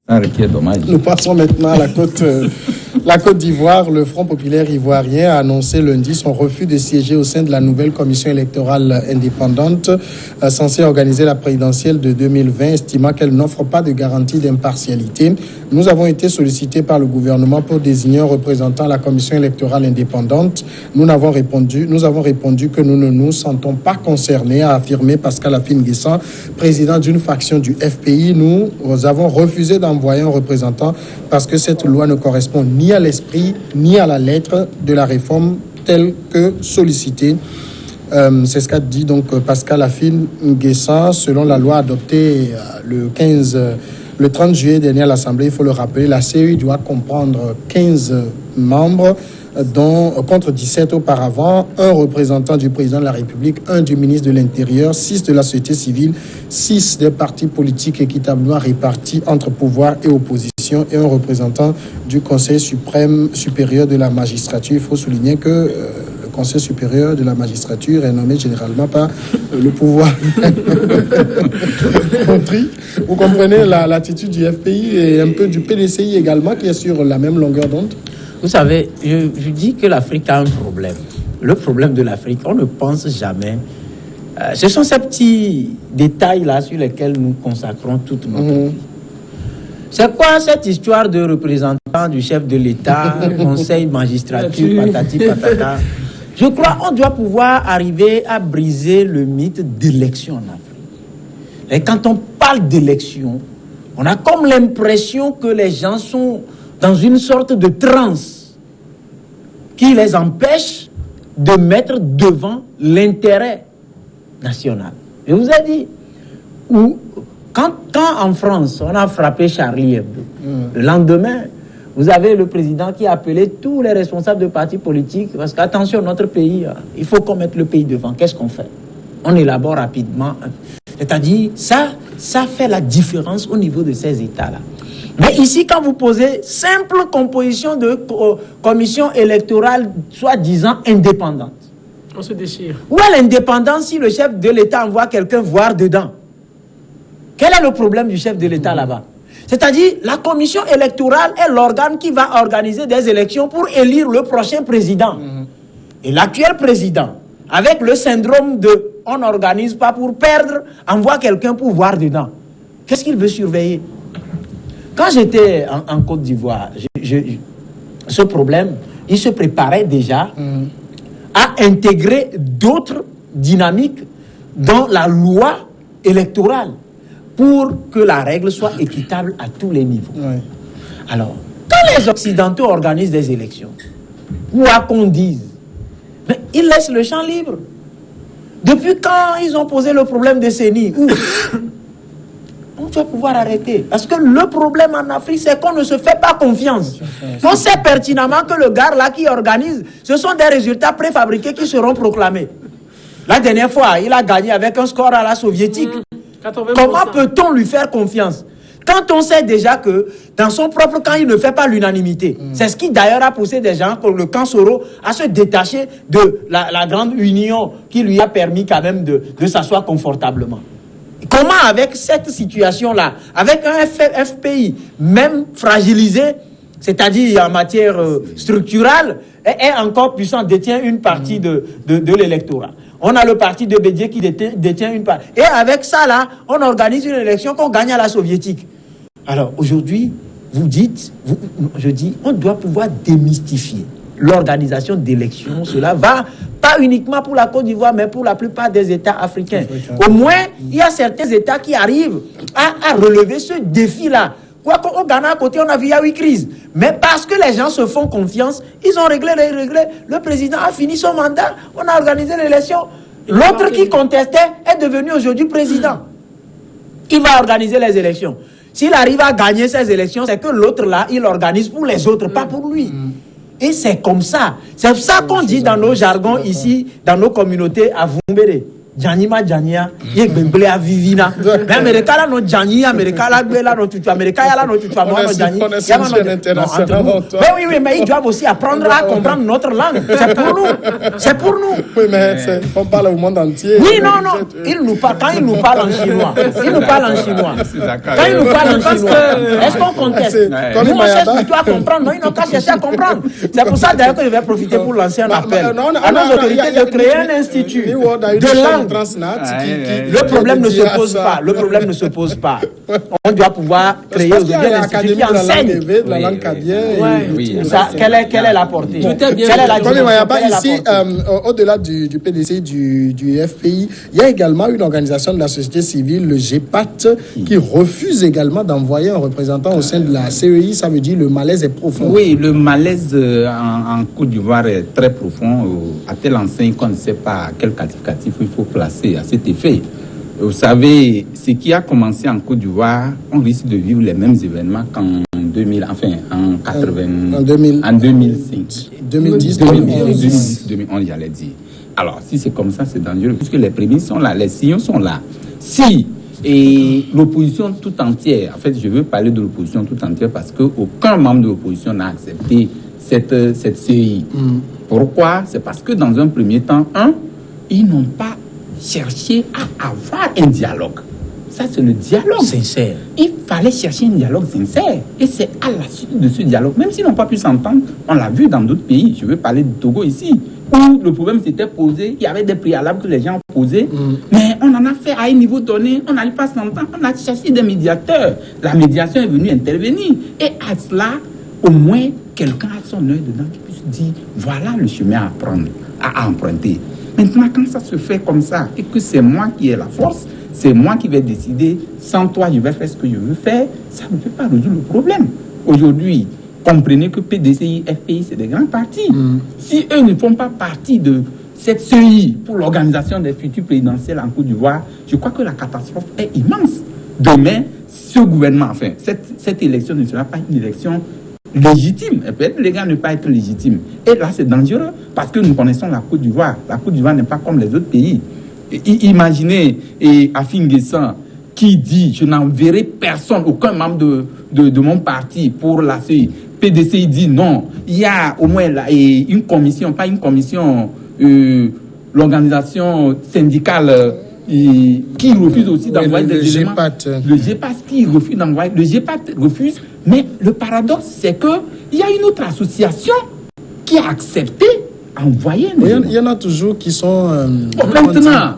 Nous passons maintenant à la Côte d'Ivoire. Le Front populaire ivoirien a annoncé lundi son refus de siéger au sein de la nouvelle commission électorale indépendante censée organiser la présidentielle de 2020, estimant qu'elle n'offre pas de garantie d'impartialité. Nous avons été sollicités par le gouvernement pour désigner un représentant à la commission électorale indépendante. Nous avons répondu que nous ne nous sentons pas concernés, a affirmé Pascal Affi-N'Guessan, président d'une faction du FPI. Nous avons refusé d'envoyer un représentant parce que cette loi ne correspond ni à l'esprit ni à la lettre de la réforme telle que sollicitée. C'est ce qu'a dit donc Pascal Affi-N'Guessan. Selon la loi adoptée le 30 juillet dernier à l'Assemblée, il faut le rappeler, la CEI doit comprendre 15 membres, dont contre 17 auparavant, un représentant du président de la République, un du ministre de l'Intérieur, 6 de la société civile, 6 des partis politiques équitablement répartis entre pouvoir et opposition et un représentant du Conseil suprême supérieur de la magistrature. Il faut souligner que le Conseil supérieur de la magistrature est nommé généralement par le pouvoir. Vous comprenez l'attitude du FPI et un peu du PDCI également qui est sur la même longueur d'onde. Vous savez, je dis que l'Afrique a un problème. Le problème de l'Afrique, on ne pense jamais. Ce sont ces petits détails-là sur lesquels nous consacrons toute notre vie. C'est quoi cette histoire de représentant du chef de l'État, conseil, magistrature, patati patata? Je crois qu'on doit pouvoir arriver à briser le mythe d'élection en Afrique. Et quand on parle d'élection, on a comme l'impression que les gens sont dans une sorte de transe qui les empêche de mettre devant l'intérêt national. Je vous ai dit, quand en France, on a frappé Charlie Hebdo, le lendemain, vous avez le président qui a appelé tous les responsables de partis politiques, parce qu'attention, notre pays, il faut qu'on mette le pays devant. Qu'est-ce qu'on fait? On élabore rapidement. C'est-à-dire, ça fait la différence au niveau de ces États-là. Mais ici, quand vous posez simple composition de commission électorale, soi-disant indépendante. On se déchire. Où est l'indépendance si le chef de l'État envoie quelqu'un voir dedans? Quel est le problème du chef de l'État là-bas? C'est-à-dire, la commission électorale est l'organe qui va organiser des élections pour élire le prochain président. Et l'actuel président, avec le syndrome de « on n'organise pas pour perdre », envoie quelqu'un pour voir dedans. Qu'est-ce qu'il veut surveiller? Quand j'étais en Côte d'Ivoire, ce problème, il se préparait déjà à intégrer d'autres dynamiques dans la loi électorale pour que la règle soit équitable à tous les niveaux. Alors, quand les Occidentaux organisent des élections, quoi qu'on dise, mais ils laissent le champ libre. Depuis quand ils ont posé le problème de CENI, on doit pouvoir arrêter. Parce que le problème en Afrique, c'est qu'on ne se fait pas confiance. On sait pertinemment que le gars là qui organise, ce sont des résultats préfabriqués qui seront proclamés. La dernière fois, il a gagné avec un score à la soviétique. 80%. Comment peut-on lui faire confiance? Quand on sait déjà que dans son propre camp, il ne fait pas l'unanimité. C'est ce qui d'ailleurs a poussé des gens comme le camp Soro à se détacher de la grande union qui lui a permis quand même de s'asseoir confortablement. Comment avec cette situation-là, avec un FPI même fragilisé, c'est-à-dire en matière structurelle, est encore puissant, détient une partie de l'électorat. On a le parti de Bédié qui détient une partie. Et avec ça, là, on organise une élection qu'on gagne à la soviétique. Alors, aujourd'hui, je dis, on doit pouvoir démystifier l'organisation d'élections. Cela va pas uniquement pour la Côte d'Ivoire, mais pour la plupart des États africains. Au moins, il y a certains États qui arrivent à relever ce défi-là. Quoi qu'au Ghana, à côté, on a vu, il y a eu crise. Mais parce que les gens se font confiance, ils ont réglé. Le président a fini son mandat, on a organisé l'élection. L'autre qui contestait est devenu aujourd'hui président. Il va organiser les élections. S'il arrive à gagner ces élections, c'est que l'autre là, il organise pour les autres, pas pour lui. Et c'est comme ça. C'est ça qu'on dit dans nos jargons ici, dans nos communautés à Vumbéré. Janima Jania, Yekbemble à Vivina. Mais Américain là, non Jani, Américain là, Bella, non Tutu, Américain là, non Tutu, moi, non Jani. Oui, mais ils doivent aussi apprendre à comprendre notre langue. C'est pour nous. C'est pour nous. Oui, mais on parle au monde entier. Oui, non. Quand ils nous parlent en chinois, ils nous parlent en chinois. Quand ils nous parlent en chinois, est-ce qu'on conteste? Nous, on cherche plutôt à comprendre. Non, ils n'ont qu'à chercher à comprendre. C'est pour ça d'ailleurs que je vais profiter pour lancer un appel à nos autorités de créer un institut de langue. Le problème ne se pose pas. Le problème ne se pose pas. On doit pouvoir créer aujourd'hui un institut qui enseigne la langue kabylie. Quelle est la portée? Tout est bien. Ici, au-delà du PDC du FPI, il y a également une organisation de la société civile, le GEPAT, qui refuse également d'envoyer un représentant au sein de la CEI. Ça veut dire le malaise est profond. Oui, le malaise en Côte d'Ivoire est très profond, à telle enseigne qu'on ne sait pas quel qualificatif il faut placer à cet effet. Vous savez, ce qui a commencé en Côte d'Ivoire, on risque de vivre les mêmes événements qu'en 2000, enfin en 2005. 2011, j'allais dire. Alors, si c'est comme ça, c'est dangereux, puisque les prémices sont là, les signaux sont là. Si l'opposition tout entière, en fait, je veux parler de l'opposition tout entière parce qu'aucun membre de l'opposition n'a accepté cette CEI. Pourquoi? C'est parce que dans un premier temps, ils n'ont pas cherché à avoir un dialogue. Ça, c'est le dialogue sincère. Il fallait chercher un dialogue sincère. Et c'est à la suite de ce dialogue, même s'ils n'ont pas pu s'entendre, on l'a vu dans d'autres pays. Je veux parler du Togo ici, où le problème s'était posé, il y avait des préalables que les gens ont posés, mais on en a fait à un niveau donné, on n'allait pas s'entendre, on a cherché des médiateurs. La médiation est venue intervenir. Et à cela, au moins, quelqu'un a son œil dedans qui puisse dire, voilà le chemin à prendre, à emprunter. Maintenant, quand ça se fait comme ça, et que c'est moi qui ai la force, c'est moi qui vais décider, sans toi, je vais faire ce que je veux faire, ça ne peut pas résoudre le problème. Aujourd'hui, comprenez que PDCI, FPI, c'est des grands partis. Si eux ne font pas partie de cette CEI pour l'organisation des futures présidentielles en Côte d'Ivoire, je crois que la catastrophe est immense. Demain, ce gouvernement, enfin, cette élection ne sera pas une élection légitime. Elle peut être légale, ne pas être légitime. Et là, c'est dangereux parce que nous connaissons la Côte d'Ivoire. La Côte d'Ivoire n'est pas comme les autres pays. Imaginez Afin Guessan qui dit je n'enverrai personne, aucun membre de mon parti pour la CEI. PDCI dit non. Il y a au moins une commission, pas une commission, l'organisation syndicale qui refuse aussi d'envoyer des éléments. Le GEPAT qui refuse d'envoyer. Le GEPAT refuse. Mais le paradoxe, c'est qu'il y a une autre association qui a accepté d'envoyer. Il y en a toujours qui sont... maintenant,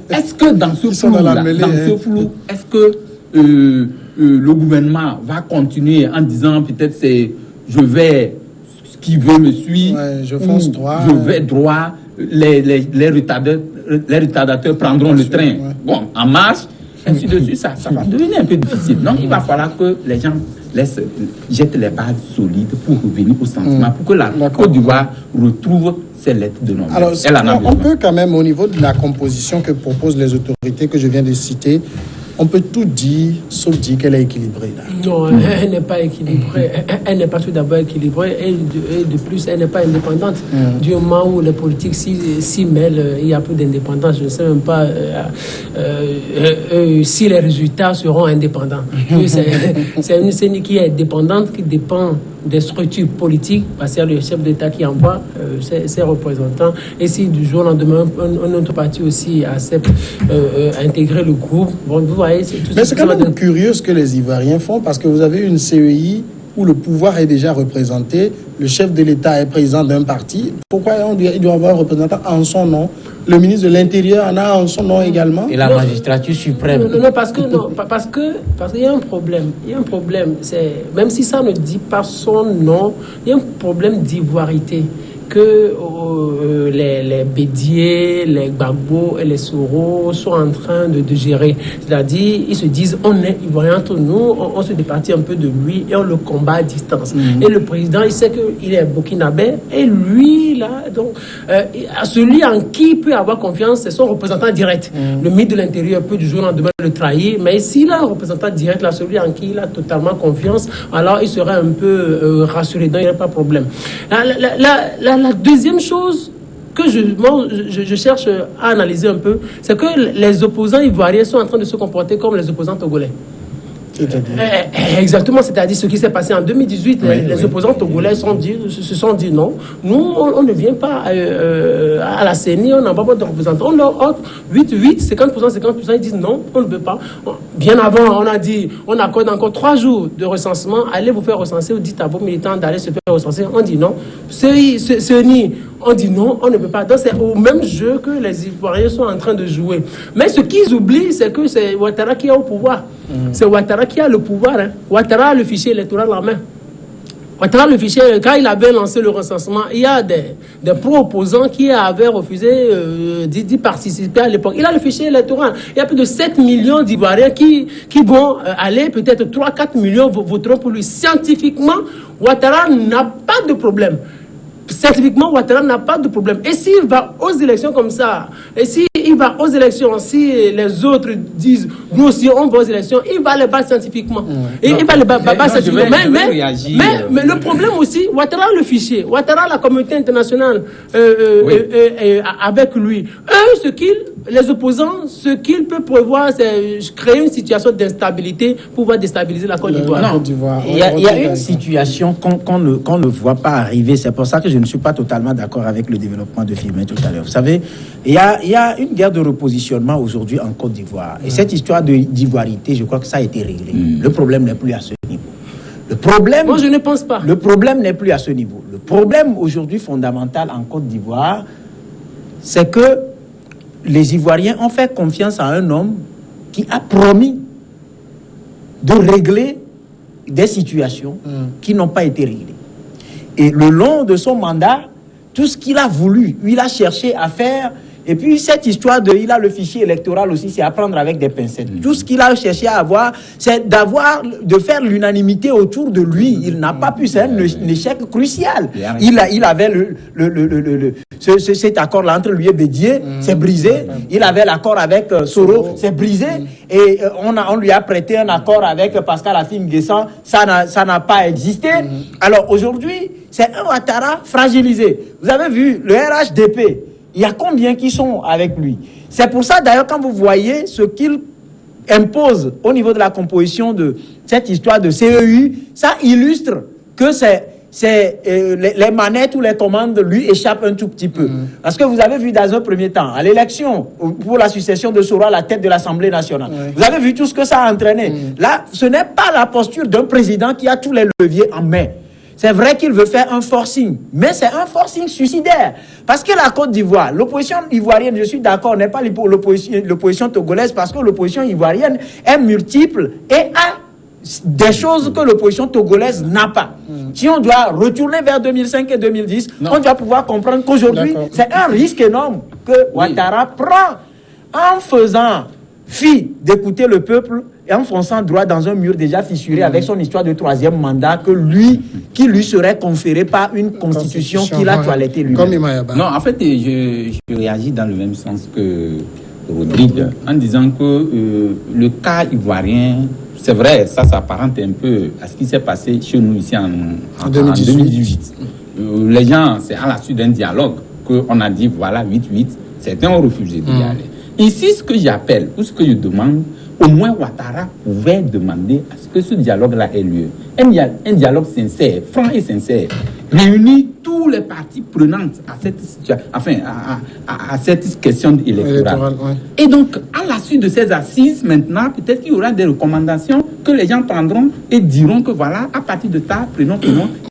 est-ce que dans ce flou, est-ce que le gouvernement va continuer en disant peut-être c'est je vais, ce qui veut me suivre, je fonce droit, je vais droit, les retardateurs prendront le train. Bon, en marche, ainsi de suite, ça va devenir un peu difficile. Donc, il va falloir que les gens jettent les bases solides pour revenir au sentiment, pour que la Côte d'Ivoire retrouve ses lettres de noblesse. Alors, on peut quand même, au niveau de la composition que proposent les autorités que je viens de citer, on peut tout dire, sauf dire qu'elle est équilibrée. Là. Non, elle n'est pas équilibrée. Elle n'est pas tout d'abord équilibrée. Et de plus, elle n'est pas indépendante. Du moment où les politiques s'y mêlent, il y a peu d'indépendance. Je ne sais même pas si les résultats seront indépendants. C'est une scène qui est dépendante, qui dépend des structures politiques, parce qu'il y a le chef d'État qui envoie ses représentants. Et si du jour au lendemain, un autre parti aussi accepte intégrer le groupe, bon, vous voyez, c'est tout. Mais c'est quand même curieux ce que les Ivoiriens font, parce que vous avez une CEI où le pouvoir est déjà représenté, le chef de l'État est président d'un parti. Pourquoi il doit avoir un représentant en son nom? Le ministre de l'Intérieur en a en son nom également. Et la magistrature suprême. Non, parce qu'il y a un problème. Il y a un problème. Même si ça ne dit pas son nom, il y a un problème d'ivoirité que les Bédier, les Gbagbo et les Soro sont en train de gérer. C'est-à-dire, ils se disent, on est Ivoiriens entre nous, on se départit un peu de lui et on le combat à distance. Et le président, il sait qu'il est burkinabé et lui, là, donc, celui en qui il peut avoir confiance, c'est son représentant direct. Le ministre de l'Intérieur peut du jour au lendemain le trahir, mais s'il a un représentant direct, là, celui en qui il a totalement confiance, alors il serait un peu rassuré, donc il n'y a pas de problème. La deuxième chose, que je cherche à analyser un peu, c'est que les opposants ivoiriens sont en train de se comporter comme les opposants togolais. Exactement, c'est-à-dire ce qui s'est passé en 2018, les opposants togolais se sont dit non, nous on ne vient pas à la CENI, on n'a pas de représentants, on leur offre 8, 50%, ils disent non, on ne veut pas. Bien avant, on a dit, on accorde encore 3 jours de recensement, allez vous faire recenser ou dites à vos militants d'aller se faire recenser, on dit non. CENI, on dit non, on ne peut pas. Donc c'est au même jeu que les Ivoiriens sont en train de jouer. Mais ce qu'ils oublient, c'est que c'est Ouattara qui est au pouvoir. C'est Ouattara qui a le pouvoir. Ouattara a le fichier électoral en main. Ouattara, le fichier, quand il avait lancé le recensement, il y a des pro-opposants qui avaient refusé d'y participer à l'époque. Il a le fichier électoral. Il y a plus de 7 millions d'Ivoiriens qui vont aller, peut-être 3-4 millions voteront pour lui. Scientifiquement, Ouattara n'a pas de problème. Scientifiquement, Ouattara n'a pas de problème. Et s'il va aux élections comme ça, et s'il va aux élections, si les autres disent, nous aussi on va aux élections, il va les battre scientifiquement. Et il va les battre scientifiquement. Mais le problème aussi, Ouattara a le fichier, Ouattara a la communauté internationale avec lui. Eux, les opposants, ce qu'ils peuvent prévoir, c'est créer une situation d'instabilité pour pouvoir déstabiliser la Côte d'Ivoire. Il y a une situation qu'on ne voit pas arriver. C'est pour ça que je ne suis pas totalement d'accord avec le développement de Firmin tout à l'heure. Vous savez, il y a une guerre de repositionnement aujourd'hui en Côte d'Ivoire. Et cette histoire d'ivoirité, je crois que ça a été réglé. Le problème n'est plus à ce niveau. Moi, je ne pense pas. Le problème n'est plus à ce niveau. Le problème aujourd'hui fondamental en Côte d'Ivoire, c'est que les Ivoiriens ont fait confiance à un homme qui a promis de régler des situations qui n'ont pas été réglées. Et le long de son mandat, tout ce qu'il a voulu, il a cherché à faire. Et puis cette histoire il a le fichier électoral aussi, c'est à prendre avec des pincettes. Tout ce qu'il a cherché à avoir, c'est de faire l'unanimité autour de lui. Il n'a pas pu, c'est un échec crucial. Il avait cet accord-là entre lui et Bédié, c'est brisé. Il avait l'accord avec Soro, c'est brisé. Et on lui a prêté un accord avec Pascal Afim-Guessan, ça n'a pas existé. Alors aujourd'hui, c'est un Ouattara fragilisé. Vous avez vu le RHDP. Il y a combien qui sont avec lui? C'est pour ça, d'ailleurs, quand vous voyez ce qu'il impose au niveau de la composition de cette histoire de CEU, ça illustre que les manettes ou les commandes lui échappent un tout petit peu. Parce que vous avez vu dans un premier temps, à l'élection, pour la succession de Soro à la tête de l'Assemblée nationale, vous avez vu tout ce que ça a entraîné. Là, ce n'est pas la posture d'un président qui a tous les leviers en main. C'est vrai qu'il veut faire un forcing, mais c'est un forcing suicidaire. Parce que la Côte d'Ivoire, l'opposition ivoirienne, je suis d'accord, n'est pas l'opposition togolaise, parce que l'opposition ivoirienne est multiple et a des choses que l'opposition togolaise n'a pas. Si on doit retourner vers 2005 et 2010, on doit pouvoir comprendre qu'aujourd'hui, c'est un risque énorme que Ouattara prend en faisant fi d'écouter le peuple et en fonçant droit dans un mur déjà fissuré avec son histoire de 3e mandat qui lui serait conféré par une constitution qu'il a toilettée lui-même. Non, en fait, je réagis dans le même sens que Rodrigue en disant que le cas ivoirien, c'est vrai, ça s'apparente un peu à ce qui s'est passé chez nous ici en 2018. Les gens, c'est à la suite d'un dialogue qu'on a dit voilà 8-8, certains ont refusé d'y aller. Ici, ce que j'appelle ou ce que je demande, au moins Ouattara pouvait demander à ce que ce dialogue-là ait lieu. Un dialogue sincère, franc et sincère, réunir tous les parties prenantes à cette situation, enfin, à cette question électorale. Et donc, à la suite de ces assises, maintenant, peut-être qu'il y aura des recommandations que les gens prendront et diront que voilà, à partir de ça, prenons,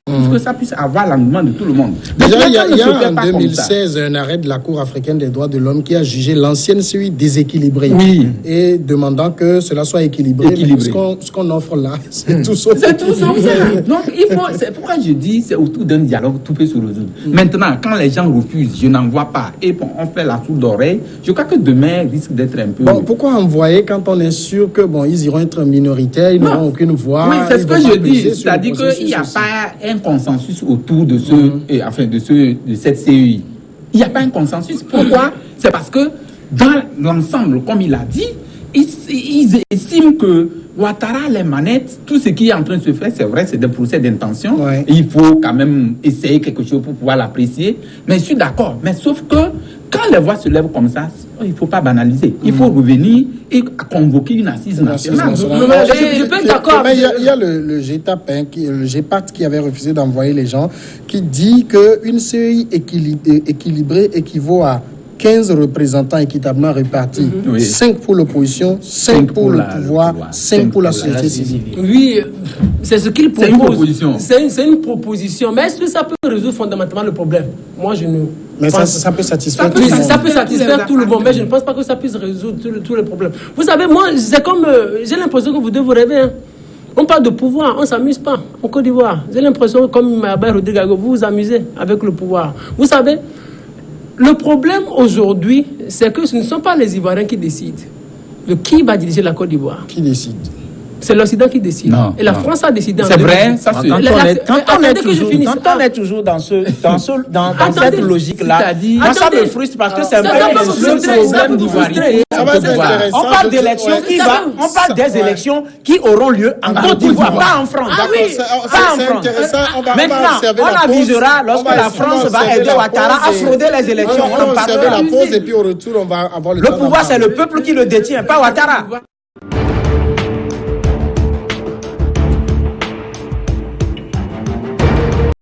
pour que ça puisse avoir l'engouement de tout le monde. Déjà, il y a en 2016 un arrêt de la Cour africaine des droits de l'homme qui a jugé l'ancienne CEI déséquilibrée et demandant que cela soit équilibré. Ce qu'on offre là, c'est tout sauf. C'est tout sauf ça. Donc, c'est pourquoi je dis c'est autour d'un dialogue, tout peut se résoudre. Maintenant, quand les gens refusent, je n'en vois pas, et bon, on fait la sourde d'oreille, je crois que demain risque d'être un peu... Bon, pourquoi envoyer quand on est sûr que ils iront être minoritaires, ils n'auront aucune voix? Oui, c'est ce que je dis, c'est-à-dire qu'il n'y a pas un consensus autour de de cette CEI. Il n'y a pas un consensus. Pourquoi? C'est parce que dans l'ensemble, comme il a dit, ils estiment estime que Ouattara, les manettes, tout ce qui est en train de se faire, c'est vrai, c'est des procès d'intention. Ouais. Il faut quand même essayer quelque chose pour pouvoir l'apprécier. Mais je suis d'accord. Mais sauf que quand les voix se lèvent comme ça, il ne faut pas banaliser. Il faut revenir et convoquer une assise nationale. Je peux être d'accord. Mais il y a le GETAP, hein, le GEPAT qui avait refusé d'envoyer les gens, qui dit qu'une CEI équilibrée équivaut à 15 représentants équitablement répartis. Oui. 5 pour l'opposition, 5 pour le pouvoir, 5 pour la société civile. Oui, c'est ce qu'il propose. C'est une proposition. C'est une proposition. Mais est-ce que ça peut résoudre fondamentalement le problème? Moi, je ne. Mais ça peut satisfaire tout le monde. Ça peut satisfaire tout le monde, mais je ne pense pas que ça puisse résoudre tous les problèmes. Vous savez, moi, c'est comme. J'ai l'impression que vous deux vous rêvez. Hein. On parle de pouvoir, on ne s'amuse pas en Côte d'Ivoire. J'ai l'impression, comme Abay Rodrigue, vous vous amusez avec le pouvoir. Vous savez, le problème aujourd'hui, c'est que ce ne sont pas les Ivoiriens qui décident de qui va diriger la Côte d'Ivoire. Qui décide? C'est l'Occident qui décide. Non, et la non. France a décidé. C'est vrai, ça Quand c'est... on est toujours dans cette logique-là, C'est-à-dire- moi, ça me Attendez. frustre parce que c'est Ça un peut peu vous frustrer, ça problème peut vous d'ivoirité. frustrer. Ça va être intéressant. On parle de- d'élections ouais. qui Ça va, va- on parle des élections qui auront lieu en Côte d'Ivoire, pas en France. Ah oui. Pas en C'est France. intéressant. On va Maintenant, observer on la pause. avisera lorsque On va la France va observer aider la Ouattara à pause et- frauder les élections. On va On observer parlera. la pause et puis au retour, on va avoir le Le temps d'en pouvoir, c'est parler. le peuple qui le détient, pas Ouattara.